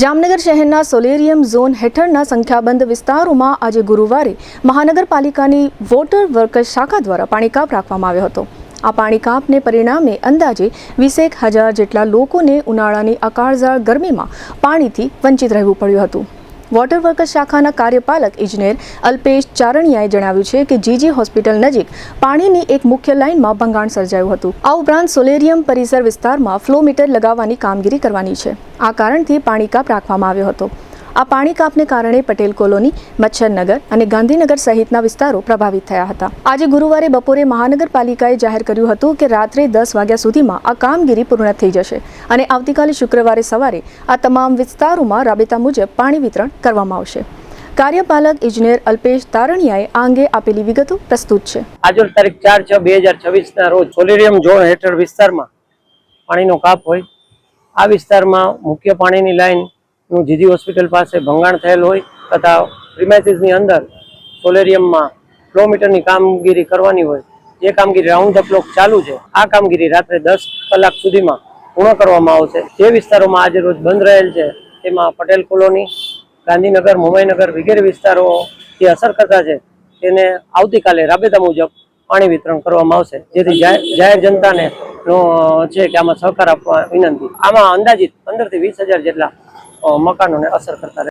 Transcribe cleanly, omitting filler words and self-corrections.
જામનગર શહેરના solarium zone હેઠળના સંખ્યાબંધ વિસ્તારોમાં આજે ગુરુવારે મહાનગરપાલિકાની વોટર વર્કર્સ શાખા દ્વારા પાણી કાપ રાખવામાં આવ્યો હતો। આ પાણી કાપને પરિણામે અંદાજે 20,000 જેટલા લોકોને ઉનાળાની અકાળઝાળ ગરમીમાં પાણીથી વંચિત રહેવું પડ્યું હતું। વોટર વર્કર્સ શાખાના કાર્યપાલક ઇજનેર અલ્પેશ ચારણિયાએ જણાવ્યું છે કે જીજી હોસ્પિટલ નજીક પાણીની એક મુખ્ય લાઇનમાં ભંગાણ સર્જાયું હતું। આ ઉપરાંત સોલેરિયમ પરિસર વિસ્તારમાં ફ્લો મીટર લગાવવાની કામગીરી કરવાની છે। આ કારણથી પાણી કાપ રાખવામાં આવ્યો હતો। આ પાણી કાપને કારણે પટેલ કોલોની, મચ્છરનગર અને ગાંધીનગર સહિતના વિસ્તારો પ્રભાવિત થયા હતા। આજે ગુરુવારે બપોરે મહાનગરપાલિકાએ જાહેર કર્યું હતું કે રાત્રે 10 વાગ્યા સુધીમાં આ કામગીરી પૂર્ણ થઈ જશે અને આવતીકાલે શુક્રવારે સવારે આ તમામ વિસ્તારોમાં રાબેતા મુજબ પાણી વિતરણ કરવામાં આવશે। કાર્યપાલક ઇજનેર અલ્પેશ તારણિયાએ આ અંગે આપેલી વિગતો પ્રસ્તુત છે। આજરોજ તારીખ 4/6/2026 રોજ સોલેરિયમ ઝોન હેઠળ વિસ્તારમાં પાણીનો કાપ હોય। આ વિસ્તારમાં મુખ્ય પાણીની લાઈન જીજી હોસ્પિટલ પાસે ભંગાણ થયેલ હોય તથા પ્રિમાઇસીસની અંદર સોલેરિયમમાં ફ્લો મીટરની કામગીરી કરવાની હોય। જે કામગીરી રાઉન્ડ ધ ક્લોક ચાલુ છે। આ કામગીરી રાત્રે 10 કલાક સુધીમાં પૂર્ણ કરવામાં આવશે। જે વિસ્તારોમાં આજે રોજ બંધ રહેલ છે તેમાં પટેલ કોલોની, ગાંધીનગર, મુંબઈનગર વગેરે વિસ્તારો જે અસર કરતા છે તેને આવતીકાલે રાબેતા મુજબ પાણી વિતરણ કરવામાં આવશે, જેથી જાહેર જનતાને છે કે આમાં સહકાર આપવા વિનંતી। આમાં અંદાજિત 15,000 થી 20,000 જેટલા મકાનોને અસર કરતા